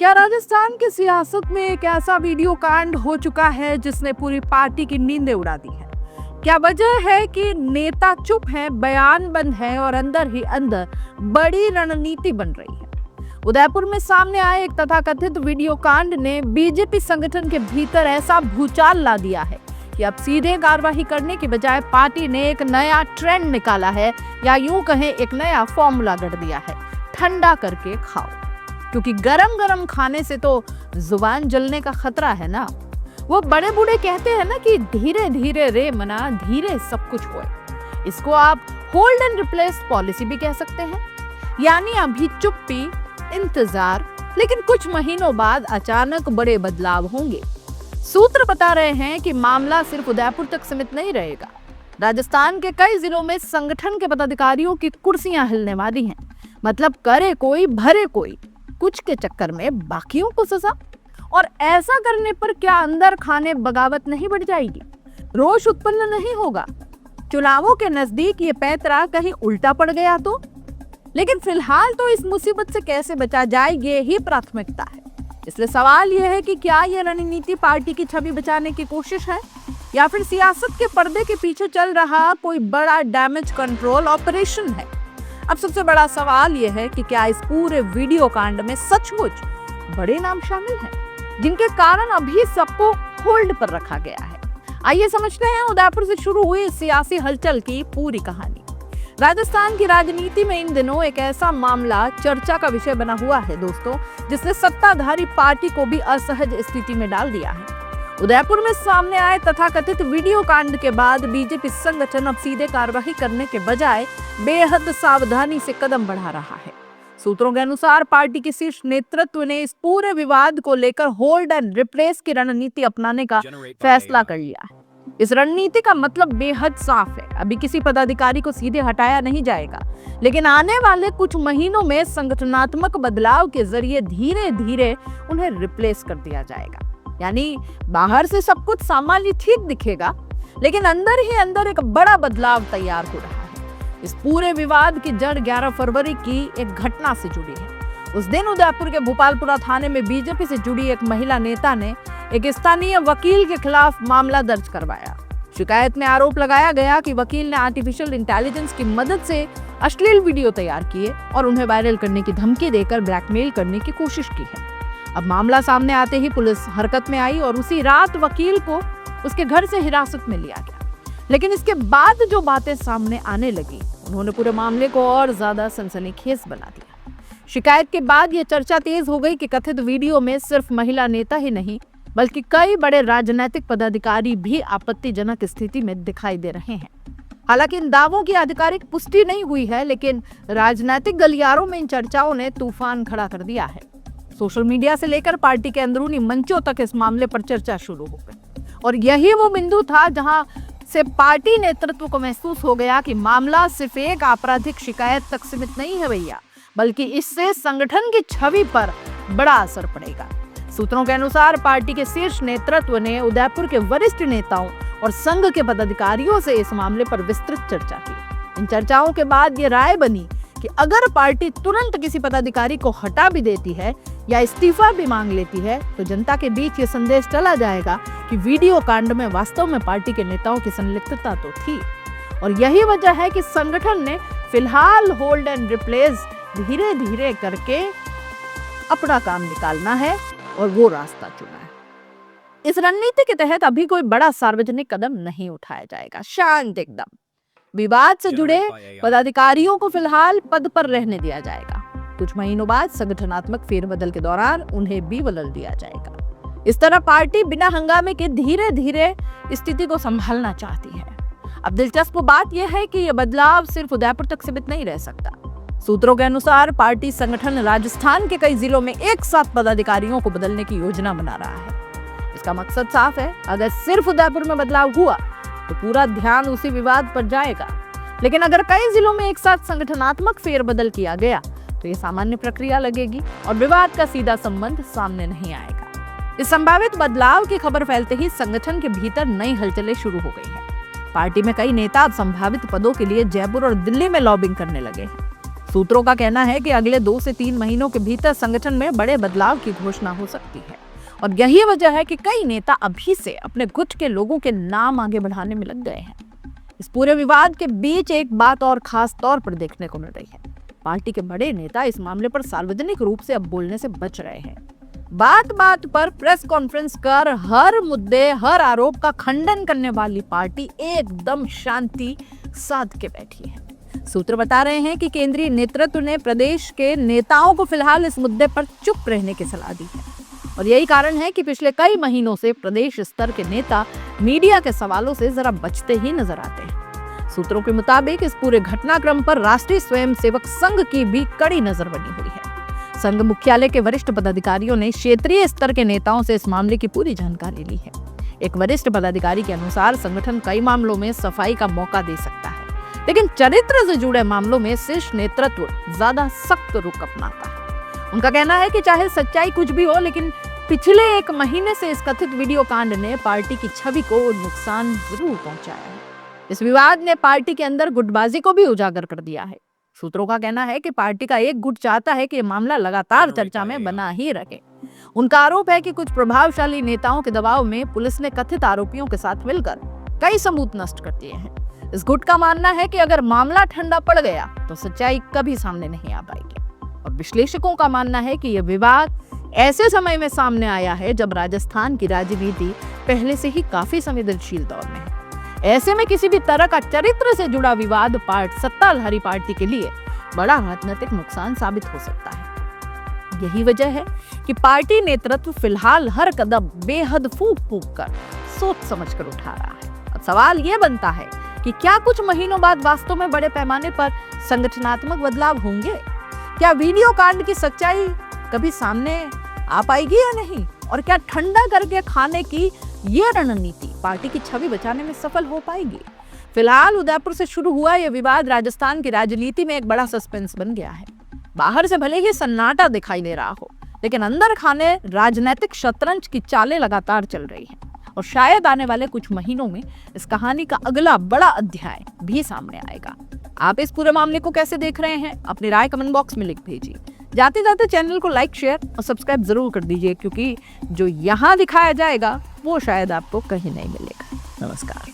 क्या राजस्थान की सियासत में एक ऐसा वीडियो कांड हो चुका है जिसने पूरी पार्टी की नींदें उड़ा दी है? क्या वजह है कि नेता चुप हैं, बयान बंद है और अंदर ही अंदर बड़ी रणनीति बन रही है? उदयपुर में सामने आए एक तथाकथित वीडियो कांड ने बीजेपी संगठन के भीतर ऐसा भूचाल ला दिया है कि अब सीधे कार्रवाई करने की बजाय पार्टी ने एक नया ट्रेंड निकाला है, या यूं कहें एक नया फॉर्मूला गढ़ दिया है, ठंडा करके खाओ। क्योंकि गरम गरम खाने से तो जुबान जलने का खतरा है ना। वो बड़े बूढ़े कहते हैं ना कि धीरे धीरे रे मना, धीरे सब कुछ होए। इसको आप होल्ड एंड रिप्लेस पॉलिसी भी कह सकते हैं। यानी अभी चुप्पी, इंतजार, लेकिन कुछ महीनों बाद अचानक बड़े बदलाव होंगे। सूत्र बता रहे हैं कि मामला सिर्फ उदयपुर तक सीमित नहीं रहेगा। राजस्थान के कई जिलों में संगठन के पदाधिकारियों की कुर्सियां हिलने वाली हैं। मतलब करे कोई भरे कोई, कुछ के चक्कर में बाकियों को सजा। और ऐसा करने पर क्या अंदर खाने बगावत नहीं बढ़ जाएगी? रोष उत्पन्न नहीं होगा? चुनावों के नजदीक ये पैंतरा कहीं उल्टा पड़ गया तो? लेकिन फिलहाल तो इस मुसीबत से कैसे बचा जाए, ये ही प्राथमिकता है। इसलिए सवाल यह है कि क्या ये रणनीति पार्टी की छवि बचाने की कोशिश है, या फिर सियासत के पर्दे के पीछे चल रहा कोई बड़ा डैमेज कंट्रोल ऑपरेशन है? अब सबसे बड़ा सवाल यह है कि क्या इस पूरे वीडियो कांड में सचमुच बड़े नाम शामिल हैं, जिनके कारण अभी सबको होल्ड पर रखा गया है? आइए समझते हैं उदयपुर से शुरू हुई सियासी हलचल की पूरी कहानी। राजस्थान की राजनीति में इन दिनों एक ऐसा मामला चर्चा का विषय बना हुआ है दोस्तों, जिसने सत्ताधारी पार्टी को भी असहज स्थिति में डाल दिया है। उदयपुर में सामने आए तथाकथित वीडियो कांड के बाद बीजेपी संगठन अब सीधे कार्रवाई करने के बजाय बेहद सावधानी से कदम बढ़ा रहा है। सूत्रों के अनुसार पार्टी के शीर्ष नेतृत्व ने इस पूरे विवाद को लेकर होल्ड एंड रिप्लेस की रणनीति अपनाने का फैसला कर लिया है। इस रणनीति का मतलब बेहद साफ है। अभी किसी पदाधिकारी को सीधे हटाया नहीं जाएगा, लेकिन आने वाले कुछ महीनों में संगठनात्मक बदलाव के जरिए धीरे धीरे उन्हें रिप्लेस कर दिया जाएगा। यानी बाहर से सब कुछ सामान्य ठीक दिखेगा, लेकिन अंदर ही अंदर एक बड़ा बदलाव तैयार हो रहा है। इस पूरे विवाद की जड़ 11 फरवरी की एक घटना से जुड़ी है। उस दिन उदयपुर के भोपालपुरा थाने में बीजेपी से जुड़ी एक महिला नेता ने एक स्थानीय वकील के खिलाफ मामला दर्ज करवाया। शिकायत में आरोप लगाया गया कि वकील ने आर्टिफिशियल इंटेलिजेंस की मदद से अश्लील वीडियो तैयार किए और उन्हें वायरल करने की धमकी देकर ब्लैकमेल करने की कोशिश की है। अब मामला सामने आते ही पुलिस हरकत में आई और उसी रात वकील को उसके घर से हिरासत में लिया गया। लेकिन इसके बाद जो बातें सामने आने लगी, उन्होंने पूरे मामले को और ज्यादा सनसनीखेज बना दिया। शिकायत के बाद ये चर्चा तेज हो गई कि कथित वीडियो में सिर्फ महिला नेता ही नहीं, बल्कि कई बड़े राजनीतिक पदाधिकारी भी आपत्तिजनक स्थिति में दिखाई दे रहे हैं। हालांकि इन दावों की आधिकारिक पुष्टि नहीं हुई है, लेकिन राजनीतिक गलियारों में इन चर्चाओं ने तूफान खड़ा कर दिया है। सोशल मीडिया से लेकर पार्टी के अंदरूनी मंचों तक इस मामले पर चर्चा शुरू हो गई, और यही वो बिंदु था जहां से पार्टी नेतृत्व को महसूस हो गया कि मामला सिर्फ एक आपराधिक शिकायत तक सीमित नहीं है भैया, बल्कि इससे संगठन की छवि पर बड़ा असर पड़ेगा। सूत्रों के अनुसार पार्टी के शीर्ष नेतृत्व ने उदयपुर के वरिष्ठ नेताओं और संघ के पदाधिकारियों से इस मामले पर विस्तृत चर्चा की। इन चर्चाओं के बाद ये राय बनी कि अगर पार्टी तुरंत किसी पदाधिकारी को हटा भी देती है या इस्तीफा भी मांग लेती है, तो जनता के बीच ये संदेश चला जाएगा कि वीडियो कांड में वास्तव में पार्टी के नेताओं की संलिप्तता तो थी। और यही वजह है कि संगठन ने फिलहाल होल्ड एंड रिप्लेस धीरे धीरे करके अपना काम निकालना है और वो रास्ता चुना है। इस रणनीति के तहत अभी कोई बड़ा सार्वजनिक कदम नहीं उठाया जाएगा, शांत एकदम। विवाद से जुड़े पदाधिकारियों को फिलहाल पद पर रहने दिया जाएगा। कुछ महीनों बाद संगठनात्मक फेरबदल के दौरान उन्हें भी बदल दिया जाएगा। इस तरह पार्टी बिना हंगामे के धीरे धीरे स्थिति को संभालना चाहती है। अब दिलचस्प बात यह है कि यह बदलाव सिर्फ उदयपुर तक सीमित नहीं रह सकता। सूत्रों के अनुसार पार्टी संगठन राजस्थान के कई जिलों में एक साथ पदाधिकारियों को बदलने की योजना बना रहा है। इसका मकसद साफ है, अगर सिर्फ उदयपुर में बदलाव हुआ तो पूरा ध्यान उसी विवाद पर जाएगा, लेकिन अगर कई जिलों में एक साथ संगठनात्मक फेरबदल किया गया तो ये सामान्य प्रक्रिया लगेगी और विवाद का सीधा संबंध सामने नहीं आएगा। इस संभावित बदलाव की खबर फैलते ही संगठन के भीतर नई हलचलें शुरू हो गई हैं। पार्टी में कई नेता अब संभावित पदों के लिए जयपुर और दिल्ली में लॉबिंग करने लगे हैं। सूत्रों का कहना है कि अगले 2 से 3 महीनों के भीतर संगठन में बड़े बदलाव की घोषणा हो सकती है और यही वजह है कि कई नेता अभी से अपने गुट के लोगों के नाम आगे बढ़ाने में लग गए हैं। इस पूरे विवाद के बीच एक बात और खास तौर पर देखने को मिल रही है। पार्टी के बड़े नेता इस मामले पर सार्वजनिक रूप से अब बोलने से बच रहे हैं। बात बात पर प्रेस कॉन्फ्रेंस कर हर मुद्दे, हर आरोप का खंडन करने वाली पार्टी एकदम शांति साध के बैठी है। सूत्र बता रहे हैं कि केंद्रीय नेतृत्व ने प्रदेश के नेताओं को फिलहाल इस मुद्दे पर चुप रहने की सलाह दी है और यही कारण है कि पिछले कई महीनों से प्रदेश स्तर के नेता मीडिया के सवालों से जरा बचते ही नजर आते हैं। सूत्रों के मुताबिक इस पूरे घटनाक्रम पर राष्ट्रीय स्वयंसेवक संघ की भी कड़ी नजर बनी हुई है। संघ मुख्यालय के वरिष्ठ पदाधिकारियों ने क्षेत्रीय स्तर के नेताओं से इस मामले की पूरी जानकारी ली है। एक वरिष्ठ पदाधिकारी के अनुसार संगठन कई मामलों में सफाई का मौका दे सकता है, लेकिन चरित्र से जुड़े मामलों में शीर्ष नेतृत्व ज्यादा सख्त रुख अपनाता है। उनका कहना है कि चाहे सच्चाई कुछ भी हो, लेकिन पिछले 1 महीने से इस कथित वीडियो कांड ने पार्टी की छवि को नुकसान जरूर पहुंचाया है। इस विवाद ने पार्टी के अंदर गुटबाजी को भी उजागर कर दिया है। सूत्रों का कहना है कि पार्टी का एक गुट चाहता है कि यह मामला लगातार चर्चा में बना ही रहे। उनका आरोप है कि कुछ प्रभावशाली नेताओं के दबाव में पुलिस ने कथित आरोपियों के साथ मिलकर कई सबूत नष्ट कर दिए हैं। इस गुट का मानना है कि अगर मामला ठंडा पड़ गया तो सच्चाई कभी सामने नहीं आ पाएगी और विश्लेषकों का मानना है कि यह विवाद ऐसे समय में सामने आया है जब राजस्थान की राजनीति पहले से ही काफी संवेदनशील दौर में है। ऐसे में किसी भी तरह का चरित्र से जुड़ा विवाद सत्ताधारी पार्टी के लिए बड़ा राजनीतिक नुकसान साबित हो सकता है। यही वजह है कि पार्टी नेतृत्व फिलहाल हर कदम बेहद फूंक फूंक कर सोच समझकर उठा रहा है। अब सवाल यह बनता है कि क्या कुछ महीनों बाद वास्तव में बड़े पैमाने पर संगठनात्मक बदलाव होंगे? क्या वीडियो कांड की सच्चाई कभी सामने आ पाएगी या नहीं? और क्या ठंडा करके खाने की ये रणनीति पार्टी की छवि बचाने में सफल हो पाएगी? फिलहाल उदयपुर से शुरू हुआ यह विवाद राजस्थान की राजनीति में एक बड़ा सस्पेंस बन गया है। बाहर से भले ही सन्नाटा दिखाई दे रहा हो, लेकिन अंदर खाने राजनीतिक शतरंज की चालें लगातार चल रही हैं और शायद आने वाले कुछ महीनों में इस कहानी का अगला बड़ा अध्याय भी सामने आएगा। आप इस पूरे मामले को कैसे देख रहे हैं? अपनी राय कमेंट बॉक्स में लिख भेजिए। जाते जाते चैनल को लाइक, शेयर और सब्सक्राइब जरूर कर दीजिए, क्योंकि जो यहाँ दिखाया जाएगा वो शायद आपको कहीं नहीं मिलेगा। नमस्कार।